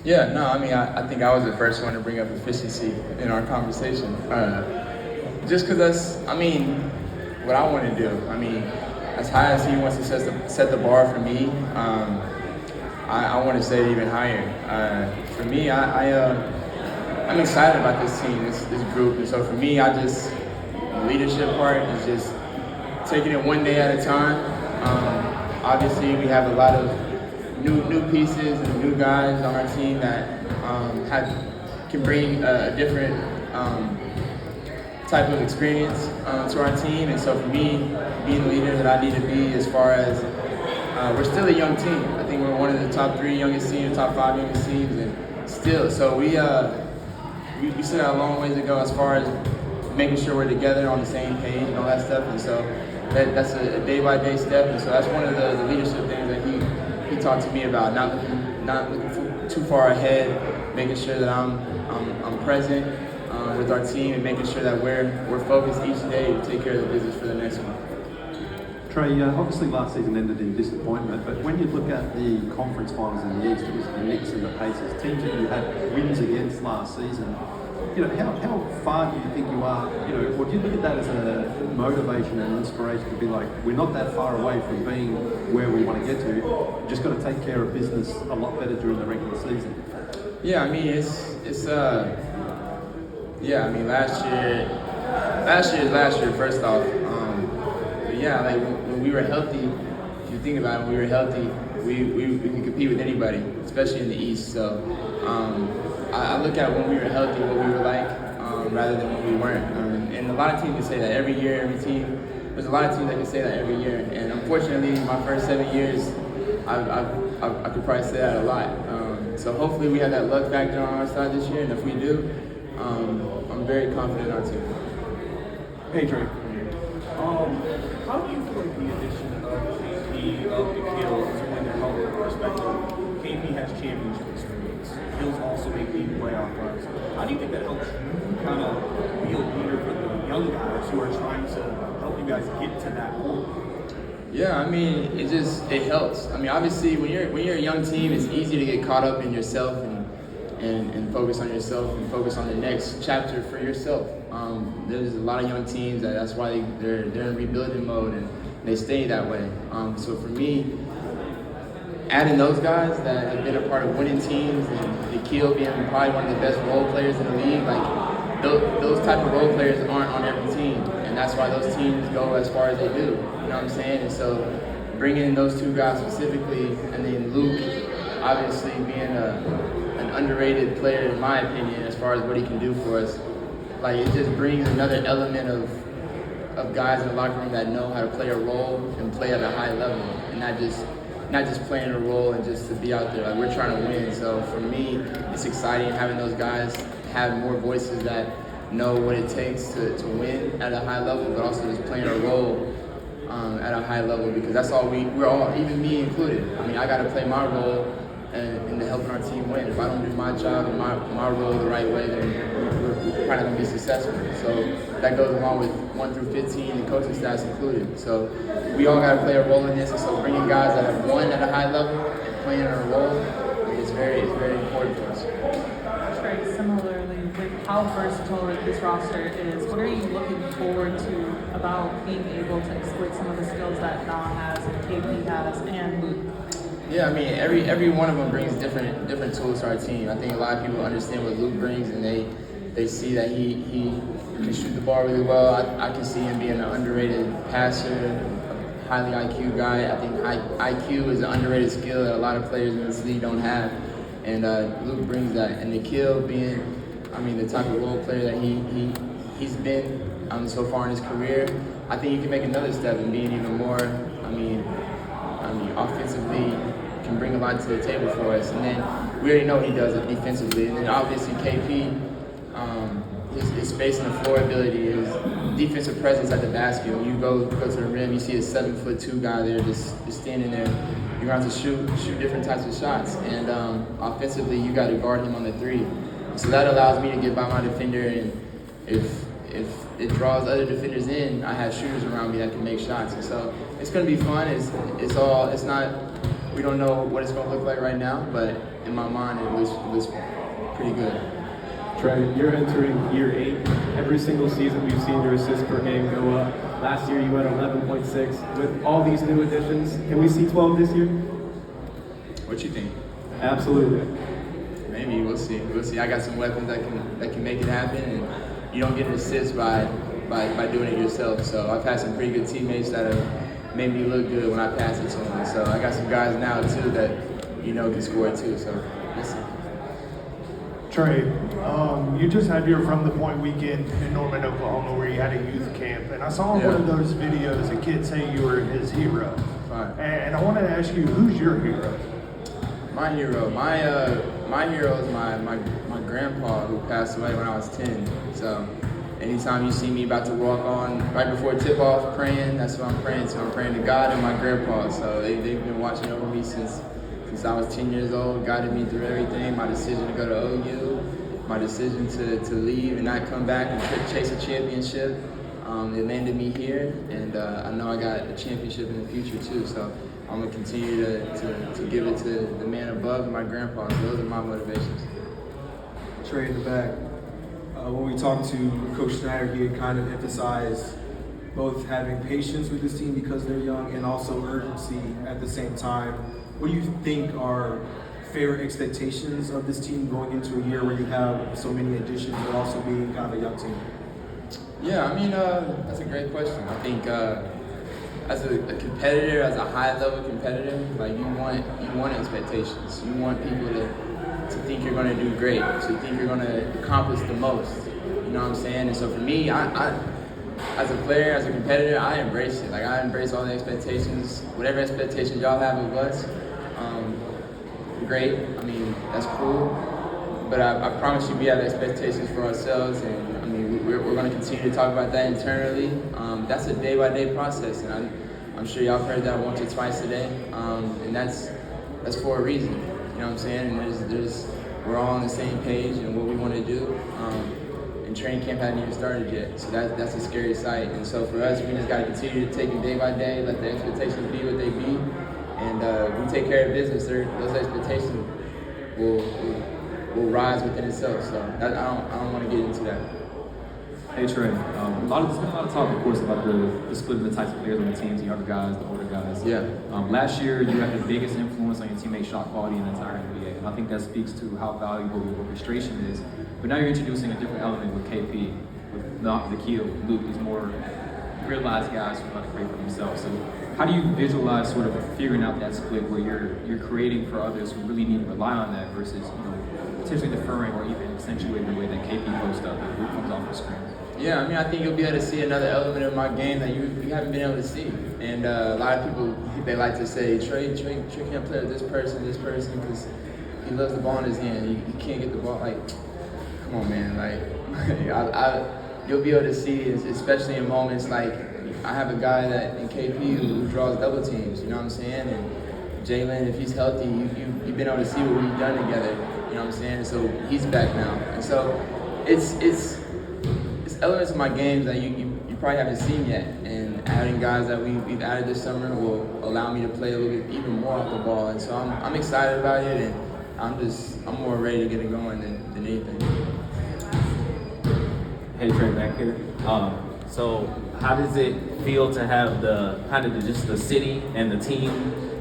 Yeah, no, I mean, I think I was the first one to bring up efficiency in our conversation. Just because that's, I mean, what I want to do. I mean, as high as he wants to set the bar for me, I want to set it even higher. For me, I'm excited about this team, this group, and so for me, the leadership part is just taking it one day at a time. Obviously, we have a lot of new pieces and new guys on our team that can bring a different type of experience to our team. And so for me, being the leader that I need to be, as far as we're still a young team. I think we're one of the top 3 youngest teams, top 5 youngest teams, and still. So we still got a long ways to go as far as making sure we're together on the same page and all that stuff. And so that's a day-by-day step. And so that's one of the leadership things that he talked to me about, not looking too far ahead, making sure that I'm present with our team and making sure that we're focused each day to take care of the business for the next one. Trae, obviously last season ended in disappointment, but when you look at the conference finals in the East, it was the Knicks and the Pacers, teams that you had wins against last season. How far do you think you are, or do you look at that as a motivation and inspiration to be like, we're not that far away from being where we want to get to, we've just got to take care of business a lot better during the regular season? Yeah, I mean, last year is last year, first off. But yeah, like when we were healthy, if you think about it, when we were healthy, we can compete with anybody, especially in the East. So I look at when we were healthy, what we were like, rather than when we weren't. And a lot of teams can say that every year, every team. There's a lot of teams that can say that every year. And unfortunately, my first 7 years, I could probably say that a lot. So hopefully we have that luck factor on our side this year, and if we do, I'm very confident in our team. Hey, Trae. How do you feel like the addition of KP of the Kills when they're healthy perspective? KP has championship experience. Kills also make deep playoff runs. How do you think that helps you kind of be a leader for the young guys who are trying to help you guys get to that point? Yeah, I mean, it helps. I mean, obviously, when you're a young team, it's easy to get caught up in yourself and focus on yourself and focus on the next chapter for yourself. There's a lot of young teams that's why they're in rebuilding mode and they stay that way. So for me, adding those guys that have been a part of winning teams and Nikhil being probably one of the best role players in the league, like those type of role players aren't on every team, and that's why those teams go as far as they do. You know what I'm saying? And so bringing in those 2 guys specifically, and then Luke, obviously being an underrated player in my opinion as far as what he can do for us. Like, it just brings another element of guys in the locker room that know how to play a role and play at a high level, and not just playing a role and just to be out there. Like, we're trying to win. So for me, it's exciting having those guys have more voices that know what it takes to win at a high level, but also just playing a role at a high level, because that's all we're all, even me included. I mean, I got to play my role in helping our team win. If I don't do my job and my role the right way, then we're probably going to be successful. So that goes along with 1 through 15 and coaching staffs included. So we all got to play a role in this. And so bringing guys that have won at a high level and playing a role, I mean, it's very important for us. Trae, similarly, with how versatile this roster is, what are you looking forward to about being able to exploit some of the skills that Don has and KP has and Luke? Yeah, I mean, every one of them brings different tools to our team. I think a lot of people understand what Luke brings, and they see that he can shoot the ball really well. I can see him being an underrated passer, a highly IQ guy. I think IQ is an underrated skill that a lot of players in this league don't have, and Luke brings that. And Nikhil being, I mean, the type of role player that he's been so far in his career, I think he can make another step in being even more. I mean, offensively can bring a lot to the table for us, and then we already know he does it defensively. And then obviously KP, his space on the floor ability, his defensive presence at the basket. When you go to the rim, you see a 7'2" guy there just standing there. You're going to have to shoot different types of shots, and offensively you got to guard him on the 3. So that allows me to get by my defender, and if it draws other defenders in, I have shooters around me that can make shots. And so it's going to be fun. We don't know what it's going to look like right now, but in my mind, it was pretty good. Trae, you're entering year 8. Every single season we've seen your assists per game go up. Last year you had 11.6. With all these new additions, can we see 12 this year? What you think? Absolutely. Maybe we'll see. We'll see. I got some weapons that can make it happen, and you don't get an assist by doing it yourself. So I've had some pretty good teammates that have made me look good when I pass it to them. So I got some guys now too that can score too. So we'll see. Trae, you just had your From the Point weekend in Norman, Oklahoma, where you had a youth camp, and I saw in one of those videos a kid say you were his hero. Fine. And I wanted to ask you, who's your hero? My hero, my hero is my grandpa who passed away when I was 10. So anytime you see me about to walk on right before tip off praying, that's what I'm praying to. I'm praying to God and my grandpa. So they've been watching over me since I was 10 years old, guided me through everything. My decision to go to OU, my decision to leave and not come back and chase a championship. It landed me here, and I know I got a championship in the future too. So I'm gonna continue to give it to the man above and my grandpa. So those are my motivations. Trae in the back. When we talked to Coach Snyder, he had kind of emphasized both having patience with this team because they're young and also urgency at the same time. What do you think are fair expectations of this team going into a year where you have so many additions but also being kind of a young team? Yeah, I mean, that's a great question. I think as a competitor, as a high-level competitor, like you want expectations. You want people to think you're going to do great, to think you're going to accomplish the most. You know what I'm saying? And so for me, I as a player, as a competitor, I embrace it. Like I embrace all the expectations, whatever expectations y'all have of us. Great. I mean, that's cool. But I promise you, we have expectations for ourselves, and I mean, we're going to continue to talk about that internally. That's a day-by-day process, and I'm sure y'all have heard that once or twice a day, and that's for a reason. You know what I'm saying? And we're all on the same page and what we want to do. And training camp hadn't even started yet, so that's a scary sight. And so for us, we just got to continue to take it day by day, let the expectations be what they be, and we take care of business. Those expectations will rise within itself. So I don't want to get into that. Hey Trae, a lot of talk, of course, about the split of the types of players on the teams, the younger guys, the older guys. Yeah. Last year, you had the biggest influence on your teammate's shot quality in the entire NBA, and I think that speaks to how valuable your orchestration is. But now you're introducing a different element with KP, with not the key of Luke, these more realized guys who want to create for themselves. So how do you visualize sort of figuring out that split where you're creating for others who really need to rely on that versus potentially deferring or even accentuating the way that KP posts up and Luke comes off the screen? Yeah, I mean, I think you'll be able to see another element of my game that you haven't been able to see. And a lot of people, they like to say, Trae can't play with this person, because he loves the ball in his hand. He can't get the ball. Like, come on, man. Like, you'll be able to see, especially in moments like I have a guy that in KP who draws double teams. You know what I'm saying? And Jalen, if he's healthy, you've been able to see what we've done together. You know what I'm saying? So he's back now, and so it's elements of my games that you probably haven't seen yet, and adding guys that we've added this summer will allow me to play a little bit even more off the ball, and so I'm excited about it, and I'm more ready to get it going than anything. Hey Trae, back here. So how does it feel to have just the city and the team,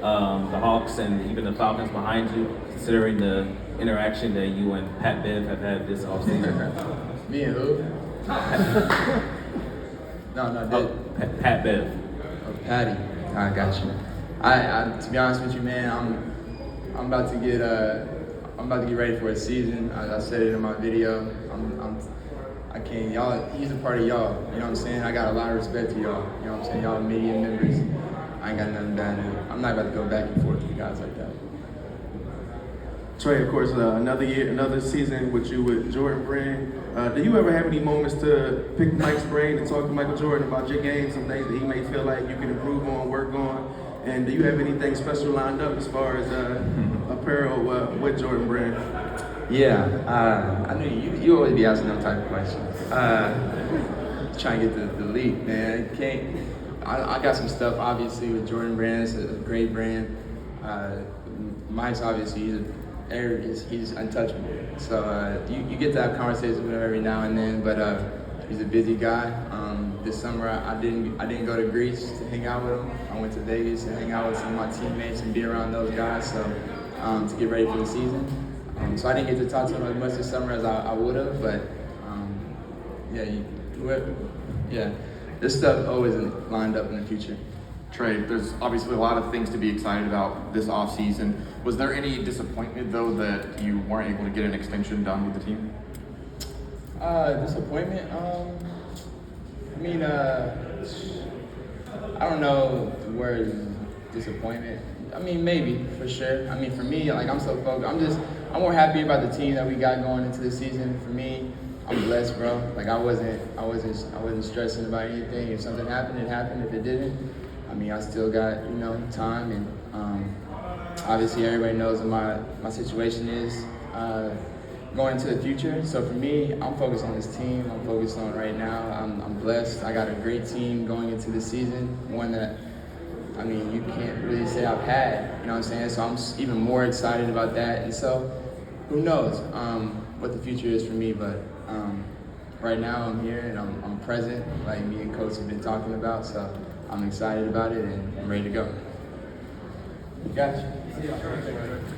the Hawks and even the Falcons behind you, considering the interaction that you and Pat Bev have had this offseason? Me and who? No, Pat Bev. Oh, Patty. I got you. I to be honest with you, man, I'm about to get ready for a season. I said it in my video. I can't. Y'all, he's a part of y'all. You know what I'm saying? I got a lot of respect to y'all. You know what I'm saying? Y'all media members. I ain't got nothing bad to do. I'm not about to go back and forth with guys like that. Trae, of course, another year, another season with you with Jordan Brand. Do you ever have any moments to pick Mike's brain and talk to Michael Jordan about your game, some things that he may feel like you can improve on, work on? And do you have anything special lined up as far as apparel with Jordan Brand? Yeah, I knew you always be asking them type of questions. Trying to get the league, man. I got some stuff obviously with Jordan Brand. It's a great brand. Mike's obviously he's untouchable. So you get to have conversations with him every now and then, but he's a busy guy. This summer I didn't go to Greece to hang out with him. I went to Vegas to hang out with some of my teammates and be around those guys. So to get ready for the season. So I didn't get to talk to him as much this summer as I would have, but this stuff always lined up in the future. Trae, there's obviously a lot of things to be excited about this offseason. Was there any disappointment, though, that you weren't able to get an extension done with the team? Disappointment? I don't know the word disappointment. Maybe, for sure. For me, like, I'm so focused. I'm more happy about the team that we got going into the season. For me, I'm blessed, bro. Like, I wasn't stressing about anything. If something happened, it happened. If it didn't, I still got, time, and obviously everybody knows what my situation is going into the future. So for me, I'm focused on this team. I'm focused on right now. I'm blessed. I got a great team going into the season, one that, you can't really say I've had, you know what I'm saying? So I'm even more excited about that. And so who knows what the future is for me, but right now I'm here and I'm present, like me and Coach have been talking about. So I'm excited about it and I'm ready to go. Gotcha.